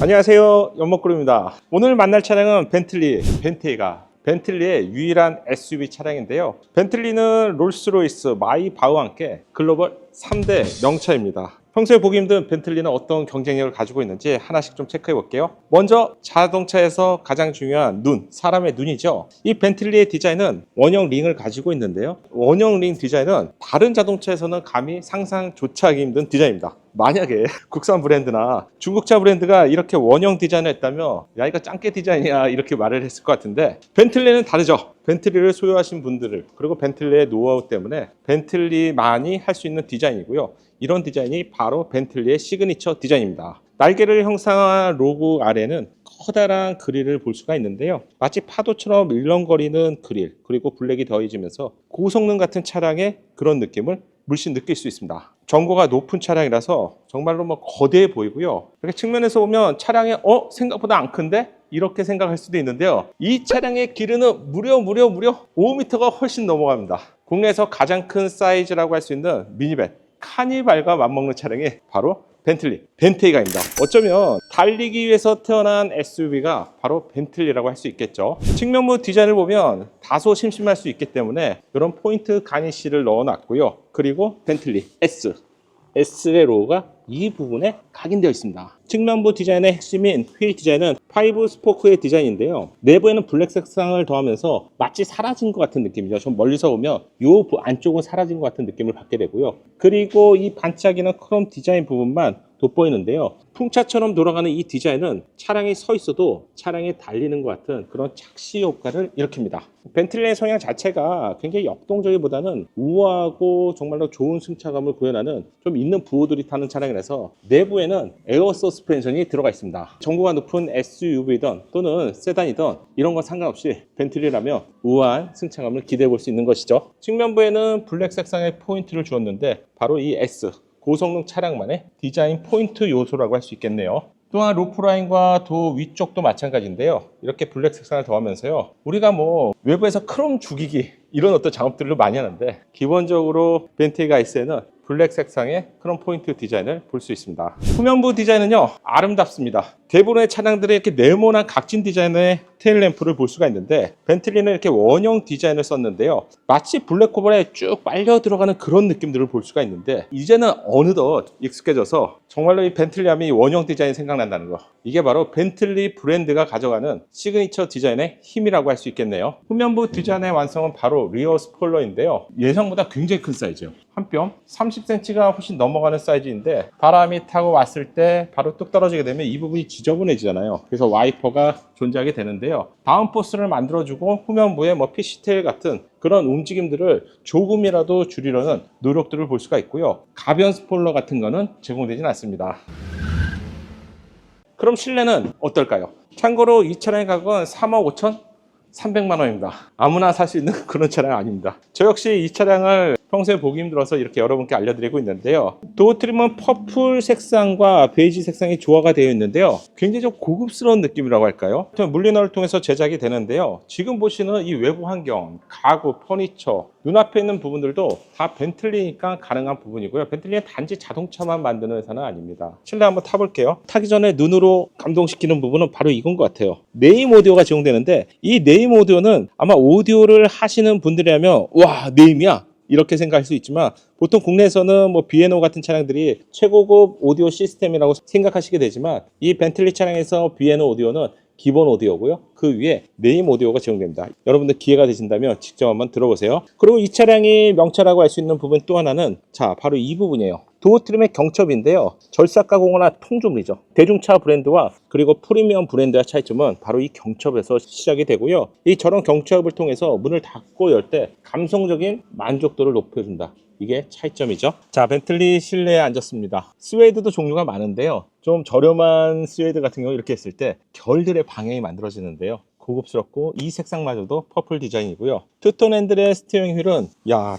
안녕하세요, 연목그룹입니다. 오늘 만날 차량은 벤틀리가 벤틀리의 유일한 SUV 차량인데요. 벤틀리는 롤스로이스, 마이바흐와 함께 글로벌 3대 명차입니다. 평소에 보기 힘든 벤틀리는 어떤 경쟁력을 가지고 있는지 하나씩 좀 체크해 볼게요. 먼저 자동차에서 가장 중요한 눈, 사람의 눈이죠. 이 벤틀리의 디자인은 원형 링을 가지고 있는데요. 원형 링 디자인은 다른 자동차에서는 감히 상상조차 하기 힘든 디자인입니다. 만약에 국산 브랜드나 중국차 브랜드가 이렇게 원형 디자인을 했다면 야, 이거 짱깨 디자인이야, 이렇게 말을 했을 것 같은데, 벤틀리는 다르죠. 벤틀리를 소유하신 분들을, 그리고 벤틀리의 노하우 때문에 벤틀리만이 할 수 있는 디자인이고요. 이런 디자인이 바로 벤틀리의 시그니처 디자인입니다. 날개를 형상한 로고 아래는 커다란 그릴을 볼 수가 있는데요. 마치 파도처럼 일렁거리는 그릴, 그리고 블랙이 더해지면서 고성능 같은 차량의 그런 느낌을 물씬 느낄 수 있습니다. 전고가 높은 차량이라서 정말로 거대해 보이고요. 이렇게 측면에서 보면 차량이 생각보다 안 큰데? 이렇게 생각할 수도 있는데요. 이 차량의 길이는 무려 5m가 훨씬 넘어갑니다. 국내에서 가장 큰 사이즈라고 할 수 있는 미니밴 카니발과 맞먹는 차량이 바로 벤테이가입니다. 어쩌면 달리기 위해서 태어난 SUV가 바로 벤틀리라고 할 수 있겠죠. 측면부 디자인을 보면 다소 심심할 수 있기 때문에 이런 포인트 가니쉬를 넣어놨고요. 그리고 벤틀리 S의 로고가 이 부분에 각인되어 있습니다. 측면부 디자인의 핵심인 휠 디자인은 5 스포크의 디자인인데요. 내부에는 블랙 색상을 더하면서 마치 사라진 것 같은 느낌이죠. 좀 멀리서 보면 이 안쪽은 사라진 것 같은 느낌을 받게 되고요. 그리고 이 반짝이는 크롬 디자인 부분만 돋보이는데요. 풍차처럼 돌아가는 이 디자인은 차량이 서 있어도 차량이 달리는 것 같은 그런 착시 효과를 일으킵니다. 벤틀리의 성향 자체가 굉장히 역동적이보다는 우아하고 정말로 좋은 승차감을 구현하는 좀 있는 부호들이 타는 차량이라서 내부에는 에어 서스펜션이 들어가 있습니다. 전고가 높은 SUV든 또는 세단이든 이런 건 상관없이 벤틀리라면 우아한 승차감을 기대해 볼 수 있는 것이죠. 측면부에는 블랙 색상의 포인트를 주었는데 바로 이 S, 고성능 차량만의 디자인 포인트 요소라고 할 수 있겠네요. 또한 루프라인과 도 위쪽도 마찬가지인데요. 이렇게 블랙 색상을 더하면서요, 우리가 외부에서 크롬 죽이기 이런 어떤 작업들을 많이 하는데, 기본적으로 벤테이가 S에는 블랙 색상의 크롬 포인트 디자인을 볼 수 있습니다. 후면부 디자인은요, 아름답습니다. 대부분의 차량들이 이렇게 네모난 각진 디자인의 테일램프를 볼 수가 있는데, 벤틀리는 이렇게 원형 디자인을 썼는데요. 마치 블랙호벌에 쭉 빨려 들어가는 그런 느낌들을 볼 수가 있는데, 이제는 어느덧 익숙해져서 정말로 이 벤틀리 하면 이 원형 디자인이 생각난다는 거, 이게 바로 벤틀리 브랜드가 가져가는 시그니처 디자인의 힘이라고 할 수 있겠네요. 후면부 디자인의 완성은 바로 리어 스포일러인데요. 예상보다 굉장히 큰 사이즈예요. 한 뼘 30cm가 훨씬 넘어가는 사이즈인데, 바람이 타고 왔을 때 바로 뚝 떨어지게 되면 이 부분이 지저분해지잖아요. 그래서 와이퍼가 존재하게 되는데요. 다운포스를 만들어주고 후면부에 피시테일 같은 그런 움직임들을 조금이라도 줄이려는 노력들을 볼 수가 있고요. 가변 스포일러 같은 거는 제공되진 않습니다. 그럼 실내는 어떨까요? 참고로 이 차량의 가격은 3억 5,300만 원입니다. 아무나 살 수 있는 그런 차량 아닙니다. 저 역시 이 차량을 평소에 보기 힘들어서 이렇게 여러분께 알려드리고 있는데요. 도어 트림은 퍼플 색상과 베이지 색상이 조화가 되어 있는데요. 굉장히 좀 고급스러운 느낌이라고 할까요? 물리너를 통해서 제작이 되는데요. 지금 보시는 이 외부 환경, 가구, 퍼니처, 눈앞에 있는 부분들도 다 벤틀리니까 가능한 부분이고요. 벤틀리는 단지 자동차만 만드는 회사는 아닙니다. 실내 한번 타볼게요. 타기 전에 눈으로 감동시키는 부분은 바로 이건 것 같아요. 네임 오디오가 제공되는데, 이 네임 오디오는 아마 오디오를 하시는 분들이라면 와, 네임이야, 이렇게 생각할 수 있지만, 보통 국내에서는 B&O 같은 차량들이 최고급 오디오 시스템이라고 생각하시게 되지만, 이 벤틀리 차량에서 B&O 오디오는 기본 오디오고요. 그 위에 네임 오디오가 제공됩니다. 여러분들 기회가 되신다면 직접 한번 들어보세요. 그리고 이 차량이 명차라고 할 수 있는 부분 또 하나는 바로 이 부분이에요. 도어 트림의 경첩인데요. 절삭 가공이나 통조물이죠. 대중차 브랜드와 그리고 프리미엄 브랜드의 차이점은 바로 이 경첩에서 시작이 되고요. 이 저런 경첩을 통해서 문을 닫고 열 때 감성적인 만족도를 높여준다. 이게 차이점이죠. 자, 벤틀리 실내에 앉았습니다. 스웨이드도 종류가 많은데요. 좀 저렴한 스웨이드 같은 경우 이렇게 했을 때 결들의 방향이 만들어지는데요. 고급스럽고 이 색상마저도 퍼플 디자인이고요. 투톤 핸들의 스티어링 휠은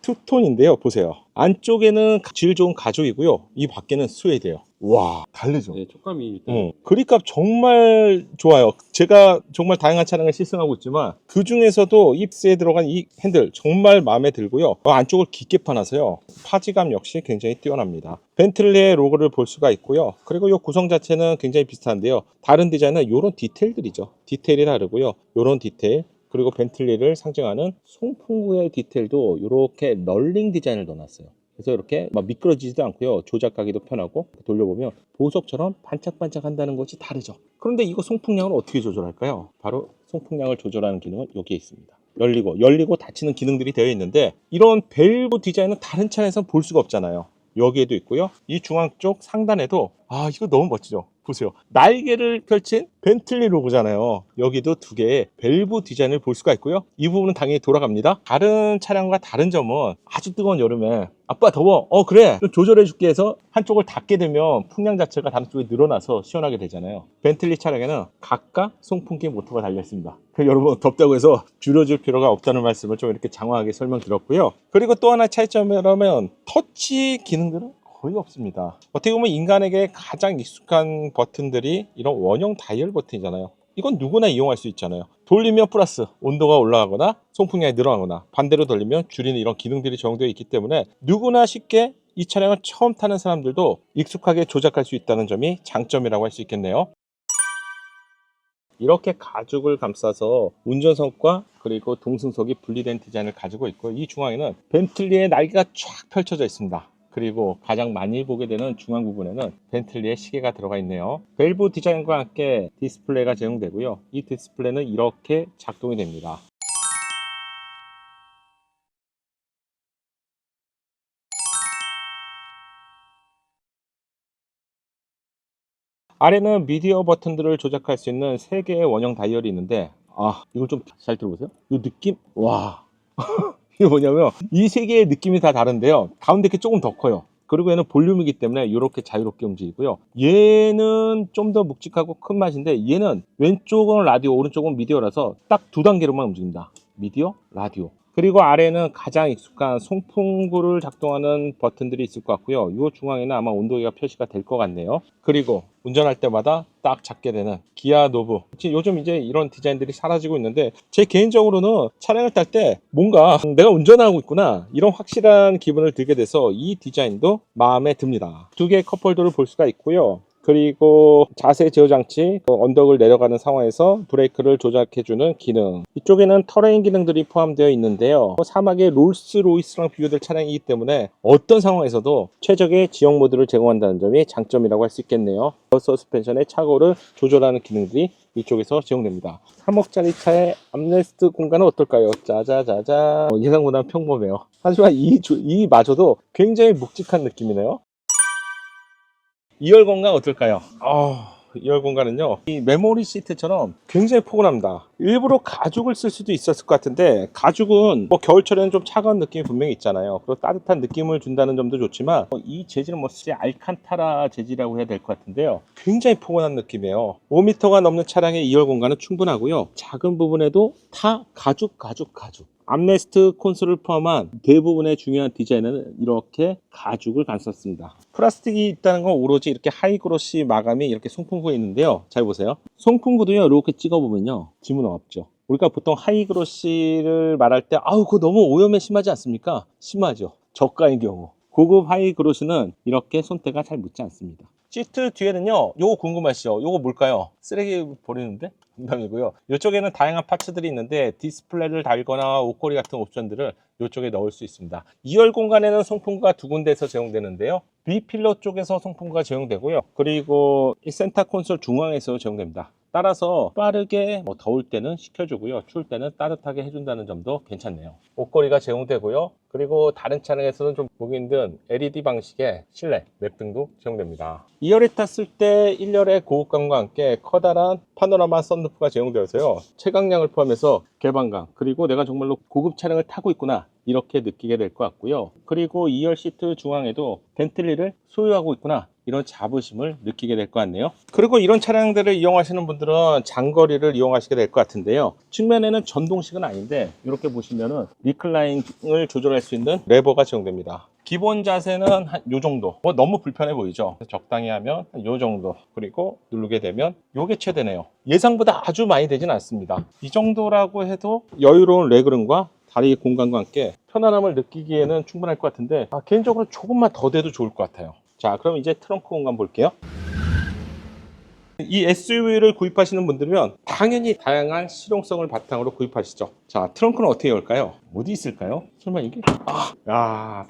투톤인데요. 보세요. 안쪽에는 질 좋은 가죽이고요. 이 밖에는 스웨이드예요. 와, 다르죠? 네, 촉감이 일단 그립감 정말 좋아요. 제가 정말 다양한 차량을 시승하고 있지만 그 중에서도 입스에 들어간 이 핸들 정말 마음에 들고요. 안쪽을 깊게 파놔서요. 파지감 역시 굉장히 뛰어납니다. 벤틀리의 로고를 볼 수가 있고요. 그리고 이 구성 자체는 굉장히 비슷한데요. 다른 디자인은 이런 디테일들이죠. 디테일이 다르고요. 이런 디테일, 그리고 벤틀리를 상징하는 송풍구의 디테일도 이렇게 널링 디자인을 넣어놨어요. 그래서 이렇게 막 미끄러지지도 않고요. 조작하기도 편하고, 돌려보면 보석처럼 반짝반짝 한다는 것이 다르죠. 그런데 이거 송풍량을 어떻게 조절할까요? 바로 송풍량을 조절하는 기능은 여기에 있습니다. 열리고 닫히는 기능들이 되어 있는데, 이런 밸브 디자인은 다른 차에서 볼 수가 없잖아요. 여기에도 있고요. 이 중앙 쪽 상단에도, 이거 너무 멋지죠? 보세요. 날개를 펼친 벤틀리 로고잖아요. 여기도 두 개의 밸브 디자인을 볼 수가 있고요. 이 부분은 당연히 돌아갑니다. 다른 차량과 다른 점은 아주 뜨거운 여름에 아빠 더워. 그래. 좀 조절해 줄게 해서 한쪽을 닫게 되면 풍량 자체가 다른 쪽에 늘어나서 시원하게 되잖아요. 벤틀리 차량에는 각각 송풍기 모터가 달려 있습니다. 여러분, 덥다고 해서 줄여줄 필요가 없다는 말씀을 좀 이렇게 장황하게 설명드렸고요. 그리고 또 하나 차이점이라면 터치 기능들은 거의 없습니다. 어떻게 보면 인간에게 가장 익숙한 버튼들이 이런 원형 다이얼 버튼이잖아요. 이건 누구나 이용할 수 있잖아요. 돌리면 플러스 온도가 올라가거나 송풍량이 늘어나거나, 반대로 돌리면 줄이는 이런 기능들이 적용되어 있기 때문에 누구나 쉽게 이 차량을 처음 타는 사람들도 익숙하게 조작할 수 있다는 점이 장점이라고 할 수 있겠네요. 이렇게 가죽을 감싸서 운전석과 그리고 동승석이 분리된 디자인을 가지고 있고, 이 중앙에는 벤틀리의 날개가 쫙 펼쳐져 있습니다. 그리고 가장 많이 보게 되는 중앙 부분에는 벤틀리의 시계가 들어가 있네요. 밸브 디자인과 함께 디스플레이가 제공되고요. 이 디스플레이는 이렇게 작동이 됩니다. 아래는 미디어 버튼들을 조작할 수 있는 3개의 원형 다이얼이 있는데, 이걸 좀 잘 들어보세요. 이 느낌, 와, 이게 뭐냐면 이 3개의 느낌이 다 다른데요. 가운데 게 조금 더 커요. 그리고 얘는 볼륨이기 때문에 이렇게 자유롭게 움직이고요. 얘는 좀 더 묵직하고 큰 맛인데, 얘는 왼쪽은 라디오, 오른쪽은 미디어라서 딱 2단계로만 움직입니다. 미디어, 라디오. 그리고 아래는 가장 익숙한 송풍구를 작동하는 버튼들이 있을 것 같고요. 이 중앙에는 아마 온도계가 표시가 될 것 같네요. 그리고 운전할 때마다 딱 잡게 되는 기아 노브. 요즘 이제 이런 디자인들이 사라지고 있는데, 제 개인적으로는 차량을 탈 때 뭔가 내가 운전하고 있구나, 이런 확실한 기분을 들게 돼서 이 디자인도 마음에 듭니다. 2개의 컵홀더를 볼 수가 있고요. 그리고 자세 제어 장치, 언덕을 내려가는 상황에서 브레이크를 조작해주는 기능, 이쪽에는 터레인 기능들이 포함되어 있는데요. 사막의 롤스로이스랑 비교될 차량이기 때문에 어떤 상황에서도 최적의 지형 모드를 제공한다는 점이 장점이라고 할 수 있겠네요. 서스펜션의 차고를 조절하는 기능들이 이쪽에서 제공됩니다. 3억짜리 차의 암레스트 공간은 어떨까요? 짜자자자. 예상보다 평범해요. 하지만 이마저도 굉장히 묵직한 느낌이네요. 2열 공간 어떨까요? 2열 공간은요, 이 메모리 시트처럼 굉장히 포근합니다. 일부러 가죽을 쓸 수도 있었을 것 같은데, 가죽은 뭐 겨울철에는 좀 차가운 느낌이 분명히 있잖아요. 그리고 따뜻한 느낌을 준다는 점도 좋지만, 이 재질은 뭐 알칸타라 재질이라고 해야 될 것 같은데요, 굉장히 포근한 느낌이에요. 5m가 넘는 차량의 2열 공간은 충분하고요. 작은 부분에도 다 가죽. 암레스트 콘솔을 포함한 대부분의 중요한 디자인은 이렇게 가죽을 감쌌습니다. 플라스틱이 있다는 건 오로지 이렇게 하이그로시 마감이 이렇게 송풍구에 있는데요. 잘 보세요. 송풍구도요, 이렇게 찍어보면요, 지문 없죠. 우리가 보통 하이그로시를 말할 때 그거 너무 오염에 심하지 않습니까? 심하죠. 저가의 경우. 고급 하이그로시는 이렇게 손때가 잘 묻지 않습니다. 시트 뒤에는요, 요거 궁금하시죠? 요거 뭘까요? 쓰레기 버리는데? 농담이고요. 이쪽에는 다양한 파츠들이 있는데, 디스플레이를 달거나 옷걸이 같은 옵션들을 이쪽에 넣을 수 있습니다. 2열 공간에는 송풍구가 2군데에서 제공되는데요. B필러 쪽에서 송풍구가 제공되고요. 그리고 이 센터 콘솔 중앙에서 제공됩니다. 따라서 빠르게 더울 때는 식혀주고요, 추울 때는 따뜻하게 해준다는 점도 괜찮네요. 옷걸이가 제공되고요. 그리고 다른 차량에서는 좀 보기 힘든 LED 방식의 실내 맵등도 제공됩니다. 2열에 탔을 때 1열의 고급감과 함께 커다란 파노라마 썬루프가 제공되어서요, 채광량을 포함해서 개방감, 그리고 내가 정말로 고급 차량을 타고 있구나, 이렇게 느끼게 될 것 같고요. 그리고 2열 시트 중앙에도 벤틀리를 소유하고 있구나, 이런 자부심을 느끼게 될 것 같네요. 그리고 이런 차량들을 이용하시는 분들은 장거리를 이용하시게 될 것 같은데요. 측면에는 전동식은 아닌데, 이렇게 보시면은 리클라인을 조절할 수 있는 레버가 제공됩니다. 기본 자세는 한 요 정도. 뭐 너무 불편해 보이죠? 적당히 하면 한 요 정도. 그리고 누르게 되면 요게 최대네요. 예상보다 아주 많이 되진 않습니다. 이 정도라고 해도 여유로운 레그룸과 다리 공간과 함께 편안함을 느끼기에는 충분할 것 같은데 개인적으로 조금만 더 돼도 좋을 것 같아요. 자, 그럼 이제 트렁크 공간 볼게요. 이 SUV를 구입하시는 분들이면 당연히 다양한 실용성을 바탕으로 구입하시죠. 자, 트렁크는 어떻게 열까요? 어디 있을까요? 설마 이게?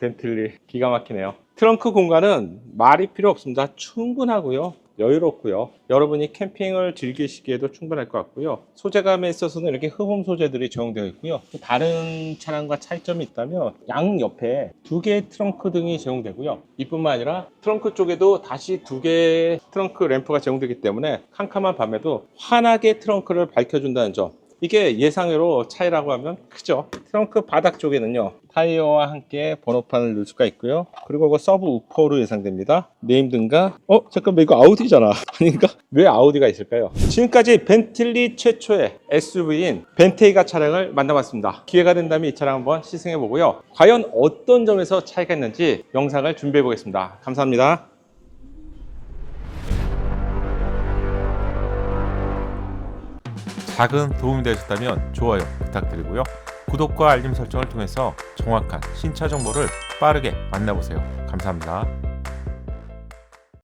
벤틀리 기가 막히네요. 트렁크 공간은 말이 필요 없습니다. 충분하고요. 여유롭고요. 여러분이 캠핑을 즐기시기에도 충분할 것 같고요. 소재감에 있어서는 이렇게 흡음 소재들이 적용되어 있고요. 다른 차량과 차이점이 있다면 양 옆에 두 개의 트렁크 등이 제공되고요. 이뿐만 아니라 트렁크 쪽에도 다시 두 개의 트렁크 램프가 제공되기 때문에 캄캄한 밤에도 환하게 트렁크를 밝혀준다는 점. 이게 예상외로 차이라고 하면 크죠. 트렁크 바닥 쪽에는요, 타이어와 함께 번호판을 넣을 수가 있고요. 그리고 이거 서브 우퍼로 예상됩니다. 네임 등과 잠깐만, 이거 아우디잖아. 아닌가? 왜 아우디가 있을까요? 지금까지 벤틀리 최초의 SUV인 벤테이가 차량을 만나봤습니다. 기회가 된다면 이 차량 한번 시승해 보고요. 과연 어떤 점에서 차이가 있는지 영상을 준비해 보겠습니다. 감사합니다. 작은 도움이 되셨다면 좋아요 부탁드리고요. 구독과 알림 설정을 통해서 정확한 신차 정보를 빠르게 만나보세요. 감사합니다.